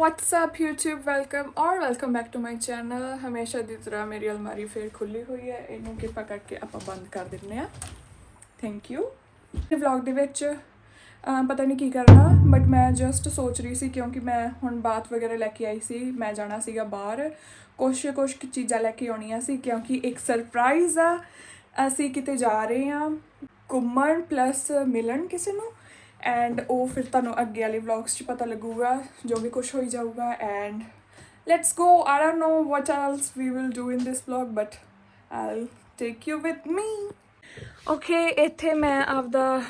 WhatsApp YouTube welcome back to my channel. हमेशा की तरह मेरी अलमारी फिर खुली हुई है, इनू कृपा करके आप बंद कर दें। Thank you. व्लॉग के पता नहीं की करना, बट मैं जस्ट सोच रही सी क्योंकि मैं हुण बात वगैरह लैके आई सी, मैं जाना सीगा बाहर, कुछ चीज़ां लैके आउणियां सी क्योंकि एक सरप्राइज़ आ। असी किते जा रहे हैं घूमन प्लस मिलन किसी नूं, एंड वो फिर तुहानूं अगे वाले व्लॉग्स पता लगूगा जो भी कुछ हो जाऊगा। And let's go. I don't know what else we will do in this vlog, but I will take you with me. Okay, इत्थे मैं आपदा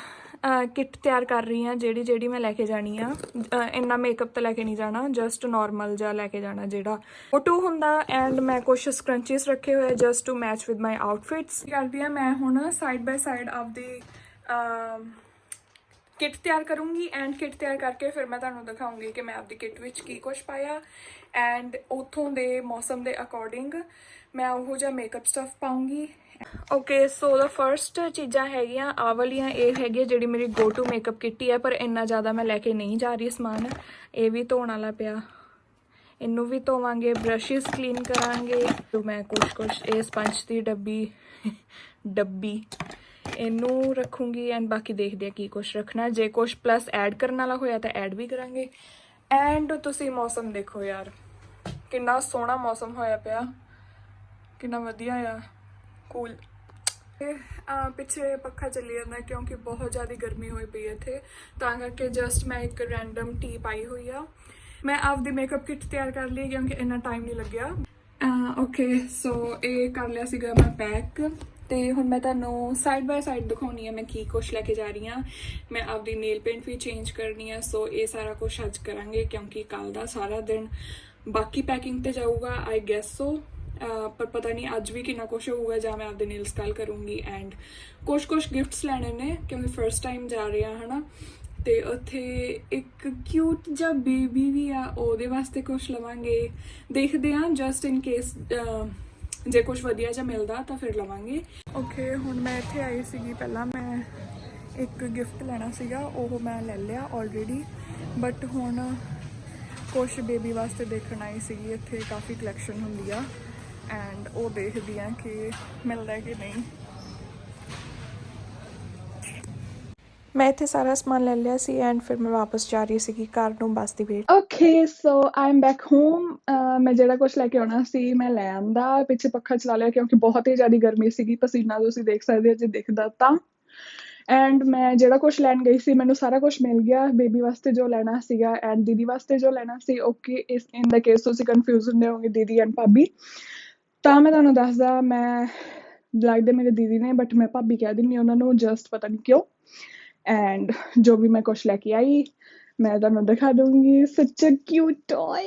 किट तैयार कर रही हाँ जी मैं लैके जानी आ। इन्ना मेकअप तो लैके नहीं जाना, जस्ट नॉर्मल जा लैके जाना जेड़ा फोटो हुंदा। एंड मैं कुछ स्क्रंचीज रखे हुए just to match with my outfits. करदी हाँ मैं हुण साइड बाय साइड आपदी किट तैयार करूँगी, एंड किट तैयार करके फिर मैं तुहानूं दिखाऊँगी कि मैं आपदी किट विच की कुछ पाया, एंड उत्थों दे मौसम के अकॉर्डिंग मैं उहो जिहा मेकअप स्टफ पाऊँगी। ओके, सो द फर्स्ट चीज़ां हैगियां आ वालियां, ये हैगी जिहड़ी मेरी गो टू मेकअप किट ही है, पर इन्ना ज़्यादा मैं लैके नहीं जा रही समान। ये भी धोण वाला पिया, इनू भी धोवांगे, ब्रशिज क्लीन करांगे। तो मैं कुछ ये स्पंज की डब्बी इनू रखूँगी, एंड बाकी देखते हैं की कुछ रखना। जे कुछ प्लस ऐड करने वाला होया तो ऐड भी करांगे। एंड तुसी मौसम देखो यार, कितना सोहना मौसम होया पिया, कितना वधिया आ, कूल। पिछे पखा चली जाता क्योंकि बहुत ज़्यादा गर्मी हुई पई इत्थे, तां करके जस्ट मैं एक रैंडम टी पाई हुई आ। मैं आपदी मेकअप किट तैयार कर ली क्योंकि इन्ना टाइम नहीं लग्या। ओके, सो ये कर लिया सीगा मैं पैक, तो हुण मैं तुहानूं साइड बाय साइड दिखाउणी है मैं की कुछ लैके जा रही हाँ। मैं आपदी नेल पेंट भी चेंज करनी है, सो ये सारा कुछ अज करांगे क्योंकि कल दा सारा दिन बाकी पैकिंग ते जाऊगा आई गैस सो। पर पता नहीं अज भी कितना कुछ होगा, जहाँ मैं आपदे नेल्स कल करूँगी। एंड कुछ गिफ्ट्स लैने ने क्योंकि फर्स्ट टाइम जा रहे हैं, है ना। तो उत्थे एक क्यूट जा बेबी भी आ, ਉਹਦੇ वास्ते कुछ लवांगे, देखते हैं जस्ट इन केस जे कुछ वधिया जा मिलता तो फिर लवांगे। ओके, हुण मैं इत्थे आई सीगी, पहला मैं एक गिफ्ट लेना सीगा, वो मैं ले लिया ऑलरेडी, बट हुण कुछ बेबी वास्ते देखण आई सीगी। इत्थे काफ़ी कलैक्शन हुंदी आ, एंड वो देखदी हैं कि मिलता है कि नहीं। मैं इत्थे सारा समान ले लिया सी, एंड फिर मैं वापस जा रही सी घर नूं बस दी wait. Okay, so I am back home. मैं जिहड़ा कुछ लैके आउणा सी मैं लै आंदा, पिछे पक्खा चला लिया क्योंकि बहुत ही ज़्यादा गर्मी सीगी, पसीना तुसीं देख सकदे हो जे दिखदा तां। एंड मैं जिहड़ा कुछ लैन गई सी मैनूं सारा कुछ मिल गया, बेबी वास्ते जो लेना सीगा एंड दीदी वास्ते जो लेना सी। ओके, इस इन द केस तुसीं कन्फ्यूज हुंदे होगे दीदी एंड भाभी, ਤਾਂ मैं तुहानूं दसदा, मैं लगदे मेरे दीदी ने बट मैं भाभी कह दिंदी उन्हां नूं, जस्ट पता नहीं क्यों। एंड जो भी मैं कुछ लैके आई मैं तुहानूं दिखा दूंगी। Such a cute toy.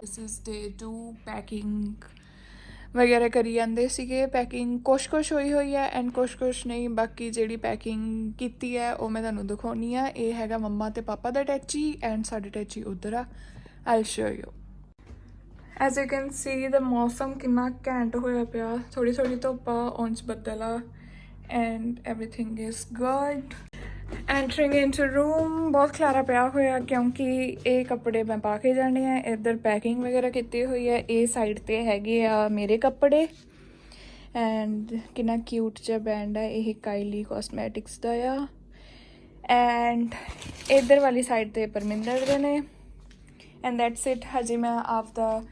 This is day 2 packing वगैरह करी जाते सीगे। पैकिंग कुछ हुई हुई है एंड कुछ नहीं, बाकी जिहड़ी पैकिंग कीती है वो मैं तुहानूं दिखाउणी आ। ये हैगा मम्मा ते पापा दा टैची, एंड साडे टैची उधर आ, I show you. As you can see the मौसम कितना घैंट होया पिया, थोड़ी धुप्प आ, उंज बदल आ, and everything is good. Entering into room, बहुत खलारा पिया होया क्योंकि ये कपड़े मैं पा के जाने हैं। इधर पैकिंग वगैरह की हुई है, ये साइड ते हैगे आ मेरे कपड़े। एंड कितना क्यूट जा बैंड है, ये काइली कॉस्मैटिक्स दा आ। एंड इधर वाली साइड ते परमिंदर दे ने, एंड दैट्स इट। हजे मैं आपदा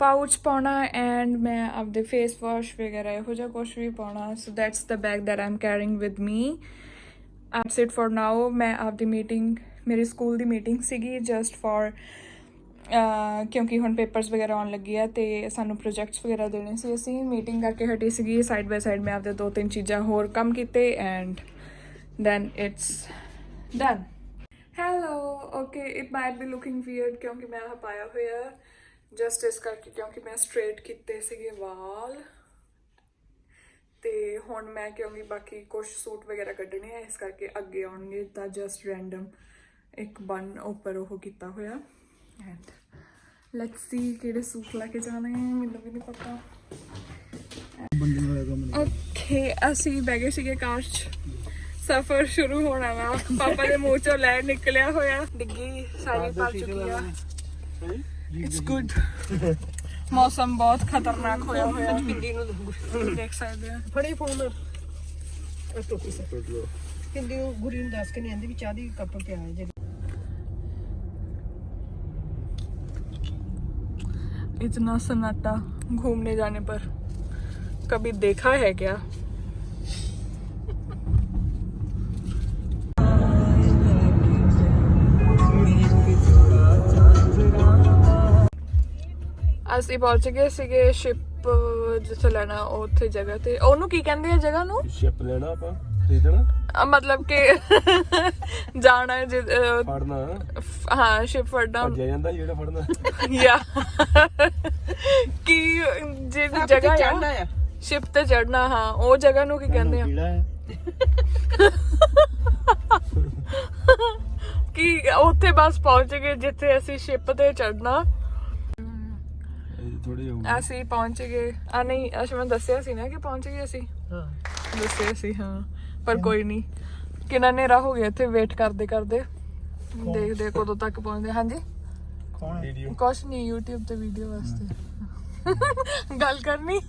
पाउच पाना, एंड मैं आपदे फेस वॉश वगैरह इहो जिहा कुछ भी पाना। So that's the bag that I am carrying with me. That's it for now. मैं आपदी मीटिंग, मेरी स्कूल दी मीटिंग सीगी जस्ट फॉर क्योंकि हुण पेपर्स वगैरह आउण लगी है तो सानूं प्रोजैक्ट्स वगैरह देने सी, असीं मीटिंग करके हटी सीगी। साइड बाय साइड मैं आपदे 2-3 चीज़ां होर कम कीते, and then it's done. Hello. Okay, it might be looking weird क्योंकि मैं आह पाया होया जस्ट इस करके क्योंकि मैं स्ट्रेट कीते सीगे वाल, तो हुण मैं क्योंकि बाकी कुछ सूट वगैरह कड्ढने हैं इस करके अगे आउणगे, तां जस्ट रैंडम एक बन उपर वो कीता होया। एंड लेट्स सी किहड़े सूट लैके जाने, मैनूं भी नहीं पता। ओके, असीं बह गए सीगे कार च, सफर शुरू होने वाला। पापा के मूँह चों लैर निकलिया होया, डिग्गी सारी भर चुकी है। इट्स गुड मौसम बहुत खतरनाक होया होया देख सकते हैं फड़े फोन टोपी से हिंदी गुरी ਨੂੰ ਦੱਸ ਕੇ ਨਹੀਂ ਆਂਦੀ ਵੀ ਚਾਹ ਦੀ ਕੱਪ ਪਿਆ ਹੈ ਜਿਹੜੀ इतना सन्नाटा घूमने जाने पर कभी देखा है क्या? ਅਸੀਂ ਪਹੁੰਚ ਗਏ ਸੀਗੇ ਸ਼ਿਪ ਜਿੱਥੇ ਲੈਣਾ ਉੱਥੇ ਜਗ੍ਹਾ ਤੇ ਉਹਨੂੰ ਕੀ ਕਹਿੰਦੇ ਆ ਜਗ੍ਹਾ ਨੂੰ ਸ਼ਿਪ ਲੈਣਾ ਆਪਾਂ ਖਰੀਦਣਾ मतलब कि जाना है ਫੜਨਾ हाँ शिप फड़ना ਭੱਜਿਆ ਜਾਂਦਾ ਜਿਹੜਾ ਫੜਨਾ या कि ਜਿਹੜੀ ਜਗ੍ਹਾ ਚੜਨਾ ਆ शिप ਤੇ ਚੜਨਾ ਹਾਂ ਉਹ ਜਗ੍ਹਾ ਨੂੰ ਕੀ ਕਹਿੰਦੇ ਆ ਕਿ ਉੱਥੇ ਬਸ ਪਹੁੰਚ ਗਏ ਜਿੱਥੇ ਅਸੀਂ ਸ਼ਿਪ ਤੇ ਚੜਨਾ ਥੋੜੀ ਅਸੀਂ ਪਹੁੰਚ ਗਏ ਆ ਨਹੀਂ ਅਸ਼ਮਨ ਦੱਸਿਆ ਸੀ ਨਾ ਕਿ ਪਹੁੰਚ ਗਏ ਅਸੀਂ ਹਾਂ ਦੱਸਿਆ ਸੀ ਹਾਂ ਪਰ ਕੋਈ ਨਹੀਂ ਕਿੰਨਾ ਹਨੇਰਾ ਹੋ ਗਿਆ ਇੱਥੇ ਵੇਟ ਕਰਦੇ ਕਰਦੇ ਦੇਖਦੇ ਕਦੋਂ ਤੱਕ ਪਹੁੰਚਦੇ ਹਾਂਜੀ ਕੌਣ ਵੀਡੀਓ ਕੁਛ ਨਹੀਂ YouTube ਤੇ ਵੀਡੀਓ ਵਾਸਤੇ ਗੱਲ ਕਰਨੀ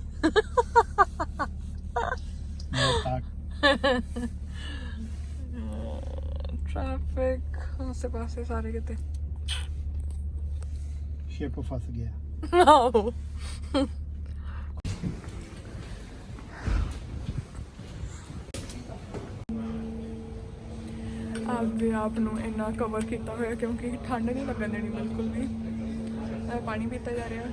ਟ੍ਰੈਫਿਕ ਆਸੇ ਪਾਸੇ ਸਾਰੇ ਕਿਤੇ ਸ਼ਿਪ ਫਸ ਗਿਆ No. ਆਪਦੇ ਆਪ ਨੂੰ ਇੰਨਾ ਕਵਰ ਕੀਤਾ ਹੋਇਆ ਕਿਉਂਕਿ ਠੰਡ ਨਹੀਂ ਲੱਗਣ ਦੇਣੀ ਬਿਲਕੁਲ ਵੀ ਪਾਣੀ ਪੀਤਾ ਜਾ ਰਿਹਾ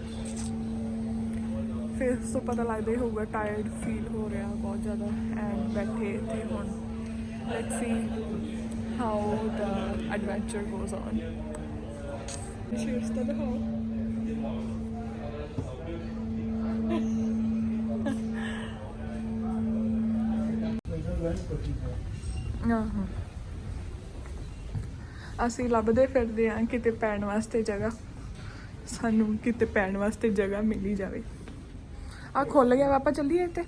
ਫਿਰ ਸੋ ਪਤਾ ਲੱਗਦਾ ਹੀ ਹੋਊਗਾ ਟਾਇਰਡ ਫੀਲ ਹੋ ਰਿਹਾ ਬਹੁਤ ਜ਼ਿਆਦਾ ਐਂਡ ਬੈਠੇ ਇੱਥੇ ਹੁਣ let's see how the adventure goes on cheers to the hole ਅਸੀਂ ਲੱਭਦੇ ਫਿਰਦੇ ਆਂ ਕਿਤੇ ਪੈਣ ਵਾਸਤੇ ਜਗ੍ਹਾ ਸਾਨੂੰ ਕਿਤੇ ਪੈਣ ਵਾਸਤੇ ਜਗ੍ਹਾ ਮਿਲੀ ਜਾਵੇ ਆ ਖੁੱਲ ਗਿਆ ਪਾਪਾ ਚੱਲੀਏ ਇੱਥੇ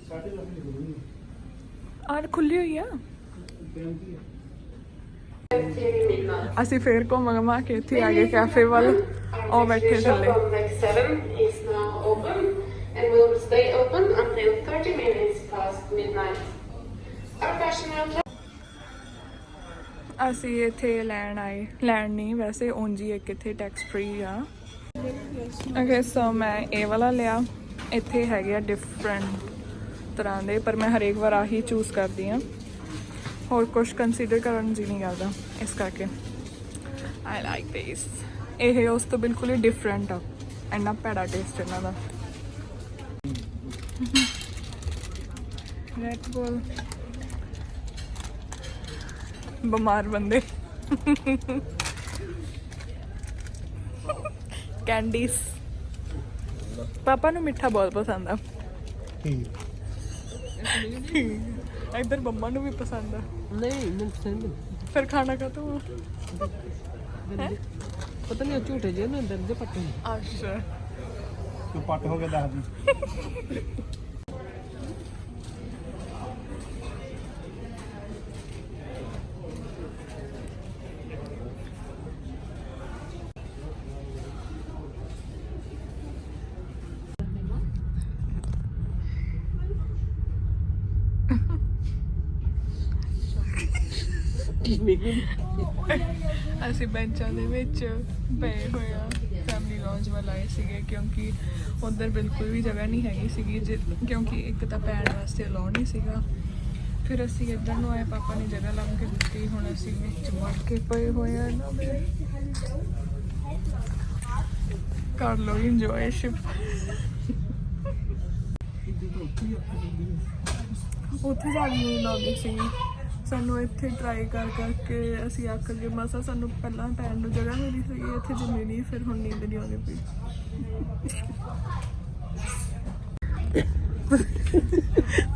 ਆ ਖੁੱਲੀ ਹੋਈ ਆ ਅਸੀਂ ਫੇਰ ਘੁੰਮ ਕੇ ਇੱਥੇ ਆ ਗਏ ਕੈਫੇ ਵੱਲ ਉਹ ਬੈਠੇ ਥੱਲੇ and will stay open until 30 minutes past midnight. Our passionate ਅਸੀਂ ਇੱਥੇ ਲੈਣ ਨਹੀਂ ਵੈਸੇ ਉਂਝ ਹੀ ਇੱਕ ਇੱਥੇ ਟੈਕਸ ਫ੍ਰੀ ਆ ਓਕੇ ਸੋ ਮੈਂ ਇਹ ਵਾਲਾ ਲਿਆ ਇੱਥੇ ਹੈਗੇ ਆ ਡਿਫਰੈਂਟ ਤਰ੍ਹਾਂ ਦੇ ਪਰ ਮੈਂ ਹਰੇਕ ਵਾਰ ਆਹੀ ਚੂਜ਼ ਕਰਦੀ ਆ ਹੋਰ ਕੁਝ ਕੰਸੀਡਰ ਕਰਨ ਜੀ ਨਹੀਂ ਕਰਦਾ ਇਸ ਕਰਕੇ ਆਈ ਲਾਈਕ ਦਿਸ ਇਹ ਉਸ ਤੋਂ ਬਿਲਕੁਲ ਹੀ ਡਿਫਰੈਂਟ ਆ ਇੰਨਾ ਭੈੜਾ ਟੇਸਟ ਇਹਨਾਂ ਦਾ Red Bull ਬਿਮਾਰ ਬੰਦੇ ਕੈਂਡੀਜ਼ ਪਾਪਾ ਨੂੰ ਮਿੱਠਾ ਬਹੁਤ ਪਸੰਦ ਆ ਇੱਧਰ ਮੰਮਾ ਨੂੰ ਵੀ ਪਸੰਦ ਆ ਨਹੀਂ ਮੈਨੂੰ ਪਸੰਦ ਫਿਰ ਖਾਣਾ ਕਾ ਤੂੰ ਪਤਾ ਨਹੀਂ ਝੂਠੇ ਜੇ ਨਾ ਅੰਦਰ ਦੇ ਪੱਟੇ ਅੱਛਾ ਤੂੰ ਪੱਟ ਹੋ ਕੇ ਦੱਸ ਦੀ ਅਸੀਂ ਬੈਂਚਾਂ ਦੇ ਵਿੱਚ ਪਏ ਹੋਏ ਆ ਫੈਮਿਲੀ ਲੌਂਜ ਵੱਲ ਆਏ ਸੀਗੇ ਕਿਉਂਕਿ ਉੱਧਰ ਬਿਲਕੁਲ ਵੀ ਜਗ੍ਹਾ ਨਹੀਂ ਹੈਗੀ ਸੀਗੀ ਕਿਉਂਕਿ ਇੱਕ ਤਾਂ ਪੈਣ ਵਾਸਤੇ ਅਲਾਉ ਨਹੀਂ ਸੀਗਾ ਫਿਰ ਅਸੀਂ ਇੱਧਰ ਨੂੰ ਆਏ ਪਾਪਾ ਨੇ ਜਗ੍ਹਾ ਲੱਭ ਕੇ ਦਿੱਤੀ ਹੁਣ ਅਸੀਂ ਵਿੱਚ ਵੜ ਕੇ ਪਏ ਹੋਏ ਆ ਇਹਨਾਂ ਦੇ ਕਰ ਲਓ ਇੰਜੋਏ ਸ਼ਿਪ ਉੱਥੇ ਜਾਣ ਨੂੰ ਲੱਗੀ ਸੀ ਸਾਨੂੰ ਇੱਥੇ ਟਰਾਈ ਕਰਕੇ ਅਸੀਂ ਅੱਕ ਗਏ ਮਸਾ ਸਾਨੂੰ ਪਹਿਲਾਂ ਪੈਣ ਨੂੰ ਜਗ੍ਹਾ ਮਿਲੀ ਸੀਗੀ ਇੱਥੇ ਜਿੰਨੀ ਨਹੀਂ ਫਿਰ ਹੁਣ ਨੀਂਦ ਨਹੀਂ ਆਉਂਦੀ ਪਈ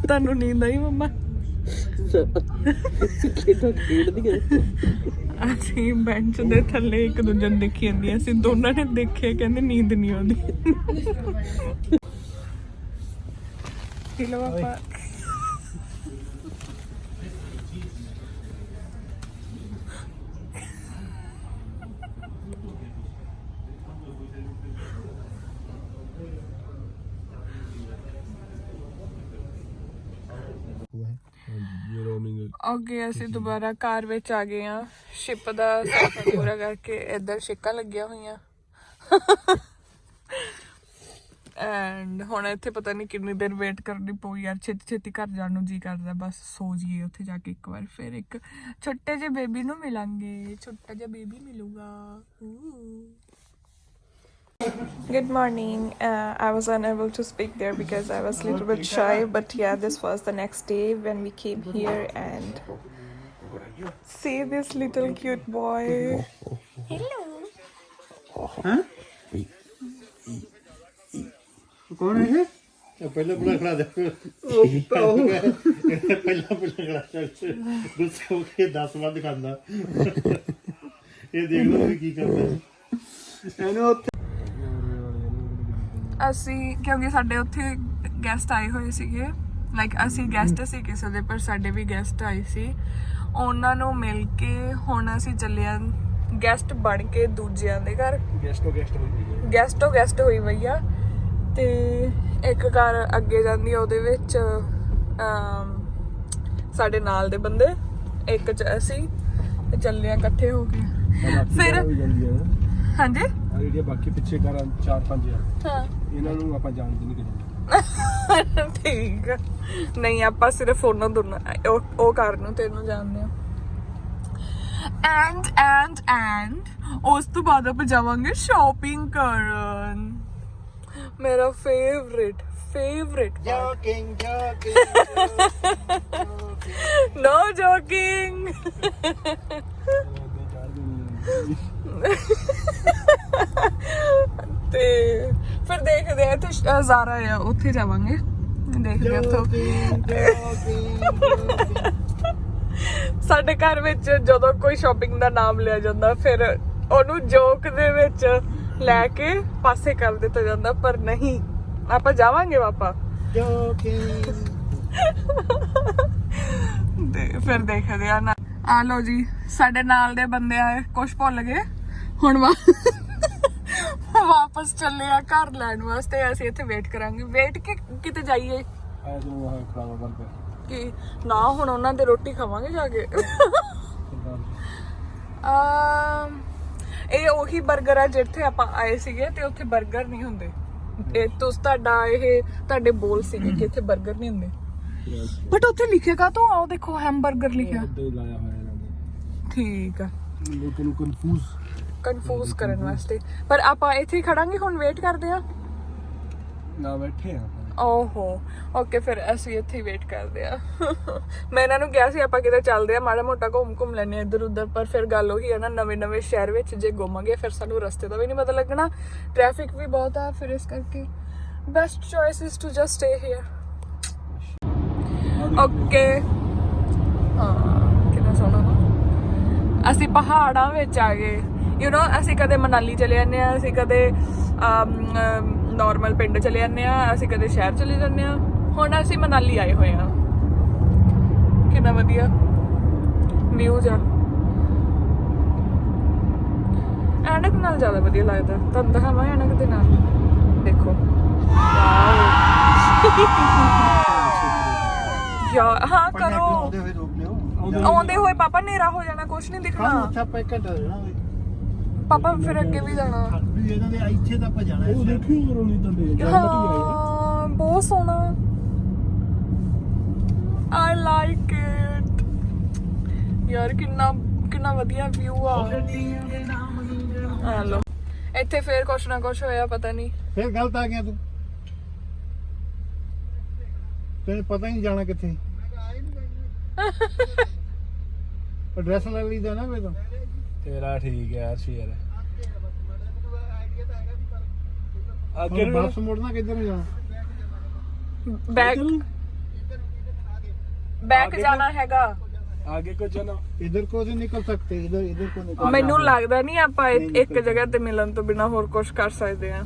ਤੁਹਾਨੂੰ ਨੀਂਦ ਆਈ ਮੰਮਾ ਅਸੀਂ ਬੈਂਚ ਦੇ ਥੱਲੇ ਇੱਕ ਦੂਜੇ ਨੂੰ ਦੇਖੀ ਜਾਂਦੀਆਂ ਅਸੀਂ ਦੋਨਾਂ ਨੇ ਦੇਖਿਆ ਕਹਿੰਦੇ ਨੀਂਦ ਨਹੀਂ ਆਉਂਦੀ ਕਿਲੋ ਆਪਾਂ ਓਕੇ ਅਸੀਂ ਦੁਬਾਰਾ ਕਾਰ ਵਿੱਚ ਆ ਗਏ ਆ ਸ਼ਿਪ ਦਾ ਸਫ਼ਰ ਪੂਰਾ ਕਰਕੇ ਇੱਧਰ ਛਿੱਕਾਂ ਲੱਗੀਆਂ ਹੋਈਆਂ ਐਂਡ ਹੁਣ ਇੱਥੇ ਪਤਾ ਨਹੀਂ ਕਿੰਨੀ ਦੇਰ ਵੇਟ ਕਰਨੀ ਪਊ ਯਾਰ ਛੇਤੀ ਛੇਤੀ ਘਰ ਜਾਣ ਨੂੰ ਜੀ ਕਰਦਾ ਬਸ ਸੋ ਜਾਈਏ ਉੱਥੇ ਜਾ ਕੇ ਇੱਕ ਵਾਰ ਫਿਰ ਇੱਕ ਛੋਟੇ ਜਿਹੇ ਬੇਬੀ ਨੂੰ ਮਿਲਾਂਗੇ ਛੋਟਾ ਜਿਹਾ ਬੇਬੀ ਮਿਲੂਗਾ Good morning. I was unable to speak there because I was a little bit shy, but yeah, this was the next day when we came here and see this little cute boy. Hello. कौन है पहले पूरा खड़ा देखो पहला खड़ा गुस्से होके 10 बार दिखांदा ये देख लो की करदा ਇਹਨੂੰ ਅਸੀਂ ਕਿਉਂਕਿ ਸਾਡੇ ਉੱਥੇ ਗੈਸਟ ਆਏ ਹੋਏ ਸੀਗੇ ਲਾਈਕ ਅਸੀਂ ਗੈਸਟ ਸੀ ਕਿਸੇ ਦੇ ਪਰ ਸਾਡੇ ਵੀ ਗੈਸਟ ਆਏ ਸੀ ਉਹਨਾਂ ਨੂੰ ਮਿਲ ਕੇ ਹੁਣ ਅਸੀਂ ਚੱਲੇ ਆਂ ਗੈਸਟ ਬਣ ਕੇ ਦੂਜਿਆਂ ਦੇ ਘਰ ਗੈਸਟ ਹੋਈ ਭਈਆ ਤੇ ਇੱਕ ਘਰ ਅੱਗੇ ਜਾਂਦੀ ਆ ਉਹਦੇ ਵਿੱਚ ਸਾਡੇ ਨਾਲ ਦੇ ਬੰਦੇ ਇੱਕ ਚ ਅਸੀਂ ਤੇ ਚੱਲੇ ਆਂ ਇਕੱਠੇ ਹੋ ਕੇ ਫਿਰ ਹਾਂਜੀ ਆਈਡੀਆ ਬਾਕੀ ਪਿੱਛੇ ਘਰ 4-5 ਆ ਹਾਂ ਇਹਨਾਂ ਨੂੰ ਆਪਾਂ ਜਾਣਦੇ ਨਹੀਂ ਕਿਤੇ ਠੀਕ ਆ ਨਹੀਂ ਆਪਾਂ ਸਿਰਫ ਉਹਨਾਂ ਦੋਨਾਂ ਉਹ ਘਰ ਨੂੰ ਤੈਨੂੰ ਜਾਣਦੇ ਆ ਐਂਡ ਉਸ ਤੋਂ ਬਾਅਦ ਆਪਾਂ ਜਾਵਾਂਗੇ ਸ਼ਾਪਿੰਗ ਕਰਨ ਮੇਰਾ ਫੇਵਰਿਟ joking no joking ਤੇ ਫਿਰ ਦੇਖਦੇ ਆ ਇੱਥੇ ਜ਼ਾਰਾ ਆ ਉੱਥੇ ਜਾਵਾਂਗੇ ਦੇਖਦੇ ਆ ਉੱਥੋਂ ਸਾਡੇ ਘਰ ਵਿੱਚ ਜਦੋਂ ਕੋਈ ਸ਼ਾਪਿੰਗ ਦਾ ਨਾਮ ਲਿਆ ਜਾਂਦਾ ਫਿਰ ਉਹਨੂੰ ਜੋਕ ਦੇ ਵਿੱਚ ਲੈ ਕੇ ਪਾਸੇ ਕਰ ਦਿੱਤਾ ਜਾਂਦਾ ਪਰ ਨਹੀਂ ਆਪਾਂ ਜਾਵਾਂਗੇ ਪਾਪਾ ਫਿਰ ਦੇਖਦੇ ਆ ਨਾ ਆ ਲੋ ਜੀ ਸਾਡੇ ਨਾਲ ਦੇ ਬੰਦੇ ਆਏ ਕੁਛ ਭੁੱਲ ਗਏ ਹੁਣ ਵਾਪਸ ਚੱਲੇ ਆ ਘਰ ਲੈਣ ਵਾਸਤੇ ਅਸੀਂ ਇੱਥੇ ਵੇਟ ਕਰਾਂਗੇ ਵੇਟ ਕਿਤੇ ਜਾਈਏ ਆਇਆ ਤੈਨੂੰ ਆਹ ਖਰਾਬ ਬਣ ਪਿਆ ਕਿ ਨਾ ਹੁਣ ਉਹਨਾਂ ਦੇ ਰੋਟੀ ਖਾਵਾਂਗੇ ਜਾ ਕੇ ਇਹ ਉਹੀ 버ਗਰ ਆ ਜਿੱਥੇ ਆਪਾਂ ਆਏ ਸੀਗੇ ਤੇ ਉੱਥੇ 버ਗਰ ਨਹੀਂ ਹੁੰਦੇ ਇਹ ਤੁਹਾਡੇ ਬੋਲ ਸੀਗੇ ਕਿ ਇੱਥੇ 버ਗਰ ਨਹੀਂ ਹੁੰਦੇ ਬਟ ਉੱਥੇ ਲਿਖੇਗਾ ਤਾਂ ਆਓ ਦੇਖੋ ਹੈਮਬਰਗਰ ਲਿਖਿਆ ਉੱਤੇ ਹੀ ਲਾਇਆ ਹੋਇਆ ਇਹਨਾਂ ਨੇ ਠੀਕ ਆ ਲੋਕਾਂ ਨੂੰ ਕਨਫਿਊਜ਼ ਕਰਨ ਵਾਸਤੇ ਪਰ ਆਪਾਂ ਇੱਥੇ ਹੀ ਖੜਾਂਗੇ ਹੁਣ ਵੇਟ ਕਰਦੇ ਆ ਨਾ ਬੈਠੇ ਆ ਓਹੋ ਓਕੇ ਫਿਰ ਅਸੀਂ ਇੱਥੇ ਹੀ ਵੇਟ ਕਰਦੇ ਆ ਮੈਂ ਇਹਨਾਂ ਨੂੰ ਕਿਹਾ ਸੀ ਆਪਾਂ ਕਿਤੇ ਚੱਲਦੇ ਆ ਮਾੜਾ ਮੋਟਾ ਘੁੰਮ ਲੈਣੇ ਆ ਇੱਧਰ ਉੱਧਰ ਪਰ ਫਿਰ ਗੱਲ ਉਹੀ ਆ ਨਾ ਨਵੇਂ ਸ਼ਹਿਰ ਵਿੱਚ ਜੇ ਘੁੰਮਾਂਗੇ ਫਿਰ ਸਾਨੂੰ ਰਸਤੇ ਦਾ ਵੀ ਨਹੀਂ ਪਤਾ ਲੱਗਣਾ ਟ੍ਰੈਫਿਕ ਵੀ ਬਹੁਤ ਆ ਫਿਰ ਇਸ ਕਰਕੇ best choice is to just stay here okay ਹਾਂ ਕਿੰਨਾ ਸੋਹਣਾ ਨਾ ਅਸੀਂ ਪਹਾੜਾਂ ਵਿੱਚ ਆ ਗਏ ਯੂ نو ਅਸੀਂ ਕਦੇ ਮਨਾਲੀ ਚਲੇ ਜਾਂਦੇ ਆ ਅਸੀਂ ਕਦੇ ਨਾਰਮਲ ਪਿੰਡ ਚਲੇ ਜਾਂਦੇ ਆ ਅਸੀਂ ਕਦੇ ਸ਼ਹਿਰ ਚਲੇ ਜਾਂਦੇ ਆ ਹੁਣ ਅਸੀਂ ਮਨਾਲੀ ਆਏ ਹੋਏ ਆ ਕਿੰਨਾ ਵਧੀਆ ਵਿਊ ਜਾ ਐਨਕ ਨਾਲ ਜ਼ਿਆਦਾ ਵਧੀਆ ਲੱਗਦਾ ਤੁਹਾਨੂੰ ਦਿਖਾਵਾਂ ਐਨਕ ਦੇ ਨਾਲ ਦੇਖੋ ਯਾਰ ਹਾਂ ਕਰੋ ਆਉਂਦੇ ਹੋਏ ਪਾਪਾ ਹਨੇਰਾ ਹੋ ਜਾਣਾ ਕੁਛ ਨਹੀਂ ਦਿਖਣਾ ਉੱਥੇ ਆਪਾਂ 1 ਘੰਟਾ ਰਹਿਣਾ ਪਾਪਾ ਫਿਰ ਅੱਗੇ ਵੀ ਜਾਣਾ ਵੀ ਇਹਨਾਂ ਦੇ ਇੱਥੇ ਤਾਂ ਆਪਾਂ ਜਾਣਾ ਉਹ ਦੇਖੀ ਕਰੋ ਨਹੀਂ ਤਾਂ ਲੈ ਹਾਂ ਬਹੁਤ ਸੋਹਣਾ I like it ਯਾਰ ਕਿੰਨਾ ਵਧੀਆ ਵਿਊ ਆ ਲੋ ਇੱਥੇ ਫੇਰ ਕੁਛ ਨਾ ਕੁਛ ਹੋਇਆ ਪਤਾ ਨਹੀਂ ਫਿਰ ਗਲਤ ਆ ਗਿਆ ਤੂੰ ਤੈਨੂੰ ਪਤਾ ਹੀ ਨਹੀਂ ਜਾਣਾ ਕਿੱਥੇ ਐਡਰੈਸ ਲੈ ਲਈਦਾ ਨਾ ਵੇ ਤਾਂ ਤੇਰਾ ਠੀਕ ਹੈ ਸ਼ੇਰ ਅੱਗੇ ਬੱਸ ਮੁੜਨਾ ਕਿੱਧਰ ਨੂੰ ਜਾਣਾ बैक जाना हैगा आगे को चलो इधर को से निकल सकते इधर को निकल ਮੈਨੂੰ ਲੱਗਦਾ ਨਹੀਂ ਆਪਾਂ ਇੱਕ ਜਗ੍ਹਾ ਤੇ ਮਿਲਣ ਤੋਂ ਬਿਨਾ ਹੋਰ ਕੁਝ ਕਰ ਸਕਦੇ ਆ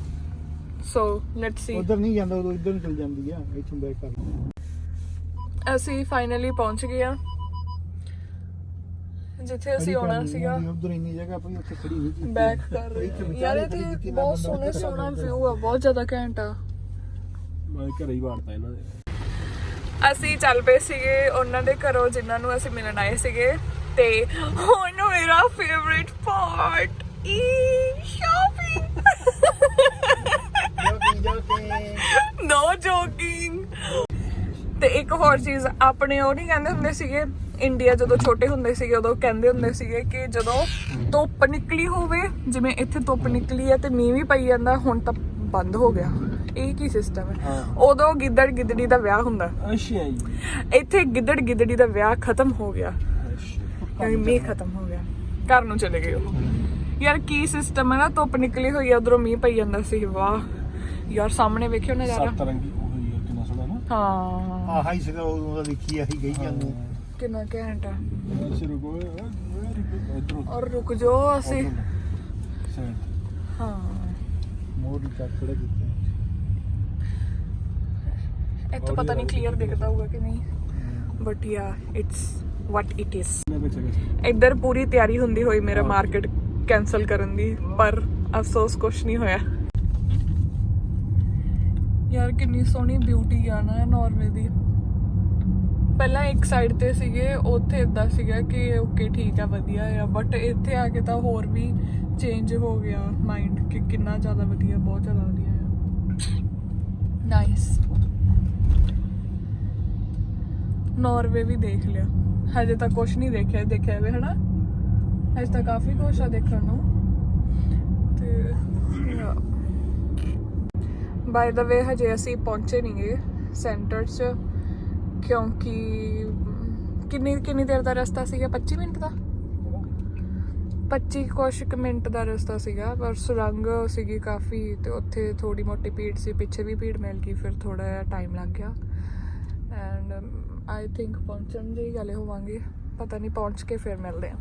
ਸੋ ਲੈਟਸ ਸੀ ਉਧਰ ਨਹੀਂ ਜਾਂਦਾ ਉਹ ਇਧਰ ਨੂੰ ਚਲ ਜਾਂਦੀ ਆ ਇੱਥੋਂ ਬੈਕ ਕਰ ਅਸੀਂ ਫਾਈਨਲੀ ਪਹੁੰਚ ਗਏ ਆ ਜਿੱਥੇ ਅਸੀਂ ਆਉਣਾ ਸੀਗਾ ਉਧਰ ਇੰਨੀ ਜਗ੍ਹਾ ਪਈ ਉੱਥੇ ਖੜੀ ਹੋਈ ਸੀ ਬੈਕ ਕਰ ਰਹੀ ਯਾਰ ਇਹ ਤੇ ਬਹੁਤ ਸੋਹਣਾ ਵਿਊ ਆ ਬਹੁਤ ਜ਼ਿਆਦਾ ਘੈਂਟ ਆ ਮੈਂ ਘਰੇ ਹੀ ਵਾੜਤਾ ਇਹਨਾਂ ਦੇ ਅਸੀਂ ਚੱਲ ਪਏ ਸੀਗੇ ਉਹਨਾਂ ਦੇ ਘਰੋਂ ਜਿਨ੍ਹਾਂ ਨੂੰ ਅਸੀਂ ਮਿਲਣ ਆਏ ਸੀਗੇ ਤੇ ਹੁਣ ਮੇਰਾ ਫੇਵਰਿਟ ਪਾਰਟ ਸ਼ਾਪਿੰਗ ਨੋ ਜੋਕਿੰਗ। ਤੇ ਇੱਕ ਹੋਰ ਚੀਜ਼ ਆਪਣੇ ਉਹ ਨਹੀਂ ਕਹਿੰਦੇ ਹੁੰਦੇ ਸੀਗੇ ਇੰਡੀਆ ਜਦੋਂ ਛੋਟੇ ਹੁੰਦੇ ਸੀਗੇ ਉਦੋਂ ਕਹਿੰਦੇ ਹੁੰਦੇ ਸੀਗੇ ਕਿ ਜਦੋਂ ਧੁੱਪ ਨਿਕਲੀ ਹੋਵੇ ਜਿਵੇਂ ਇੱਥੇ ਧੁੱਪ ਨਿਕਲੀ ਹੈ ਤੇ ਮੀਂਹ ਵੀ ਪਈ ਜਾਂਦਾ ਹੁਣ ਤਾਂ ਬੰਦ ਹੋ ਗਿਆ ਇਹ ਕੀ ਸਿਸਟਮ ਹੈ ਉਦੋਂ ਗਿੱਦੜ ਗਿੱਦੜੀ ਦਾ ਵਿਆਹ ਹੁੰਦਾ ਅੱਛਾ ਜੀ ਇੱਥੇ ਗਿੱਦੜ ਗਿੱਦੜੀ ਦਾ ਵਿਆਹ ਖਤਮ ਹੋ ਗਿਆ ਕਿਉਂਕਿ ਮੀਂਹ ਖਤਮ ਹੋ ਗਿਆ ਘਰ ਨੂੰ ਚਲੇ ਗਏ ਉਹ ਯਾਰ ਕੀ ਸਿਸਟਮ ਹੈ ਨਾ ਧੁੱਪ ਨਿਕਲੀ ਹੋਈ ਆ ਉਧਰੋਂ ਮੀਂਹ ਪਈ ਜਾਂਦਾ ਸੀ ਵਾਹ ਯਾਰ ਸਾਹਮਣੇ ਵੇਖਿਓ ਨਜ਼ਾਰਾ ਸੱਤ ਰੰਗੀ ਹੋਈ ਹੈ ਕਿੰਨਾ ਸੋਹਣਾ ਨਾ ਹਾਂ ਆਹ ਹੀ ਸੀਗਾ ਉਦੋਂ ਦਾ ਦੇਖੀ ਆਹੀ ਗਈ ਜਾਂਦੇ ਕਿੰਨਾ ਘੈਂਟ ਆ ਸ਼ੁਰੂ ਕੋ ਇਧਰੋਂ ਔਰ ਰੁਕ ਜੋ ਅਸੀਂ ਹਾਂ ਮੋੜ ਚੱਕੜੇ ਦਿੱਤੇ ਇੱਥੋਂ ਪਤਾ ਨਹੀਂ ਕਲੀਅਰ ਦਿਖਦਾ ਹੋਊਗਾ ਕਿ ਨਹੀਂ ਬਟ ਯਾ ਇਟਸ ਵਾਟ ਇਟ ਇਜ਼ ਇੱਧਰ ਪੂਰੀ ਤਿਆਰੀ ਹੁੰਦੀ ਹੋਈ ਮੇਰਾ ਮਾਰਕੀਟ ਕੈਂਸਲ ਕਰਨ ਦੀ ਪਰ ਅਫਸੋਸ ਕੁਛ ਨਹੀਂ ਹੋਇਆ ਯਾਰ ਕਿੰਨੀ ਸੋਹਣੀ ਬਿਊਟੀ ਆ ਨਾ ਨਾਰਵੇ ਦੀ ਪਹਿਲਾਂ ਇੱਕ ਸਾਈਡ ਤੇ ਸੀਗੇ ਉੱਥੇ ਇਦਾਂ ਸੀਗਾ ਕਿ ਓਕੇ ਠੀਕ ਆ ਵਧੀਆ ਆ ਬਟ ਇੱਥੇ ਆ ਕੇ ਤਾਂ ਹੋਰ ਵੀ ਚੇਂਜ ਹੋ ਗਿਆ ਮਾਈਂਡ ਕਿ ਕਿੰਨਾ ਜ਼ਿਆਦਾ ਵਧੀਆ ਬਹੁਤ ਜ਼ਿਆਦਾ ਵਧੀਆ ਆ ਨਾਈਸ ਨਾਰਵੇ ਵੀ ਦੇਖ ਲਿਆ ਹਜੇ ਤਾਂ ਕੁਛ ਨਹੀਂ ਦੇਖਿਆ ਵੇ ਹਨਾ ਹਜੇ ਤਾਂ ਕਾਫੀ ਕੁਛ ਆ ਦੇਖਣ ਨੂੰ ਤੇ ਬਾਏ ਦਾ ਵੇ ਹਜੇ ਅਸੀਂ ਪਹੁੰਚੇ ਨਹੀਂਗੇ ਸੈਂਟਰ 'ਚ ਕਿਉਂਕਿ ਕਿੰਨੀ ਦੇਰ ਦਾ ਰਸਤਾ ਸੀਗਾ 25 ਮਿੰਟ ਦਾ 25 ਕੁਛ ਮਿੰਟ ਦਾ ਰਸਤਾ ਸੀਗਾ ਪਰ ਸੁਰੰਗ ਸੀਗੀ ਕਾਫੀ ਤੇ ਉੱਥੇ ਥੋੜੀ ਮੋਟੀ ਭੀੜ ਸੀ ਪਿੱਛੇ ਵੀ ਭੀੜ ਮਿਲ ਗਈ ਫਿਰ ਥੋੜਾ ਜਿਹਾ ਟਾਈਮ ਲੱਗ ਗਿਆ ਐਂਡ ਆਈ ਥਿੰਕ ਪਹੁੰਚਣ ਦੀ ਗੱਲ ਹੋਵਾਂਗੇ ਪਤਾ ਨਹੀਂ ਪਹੁੰਚ ਕੇ ਫਿਰ ਮਿਲਦੇ ਆ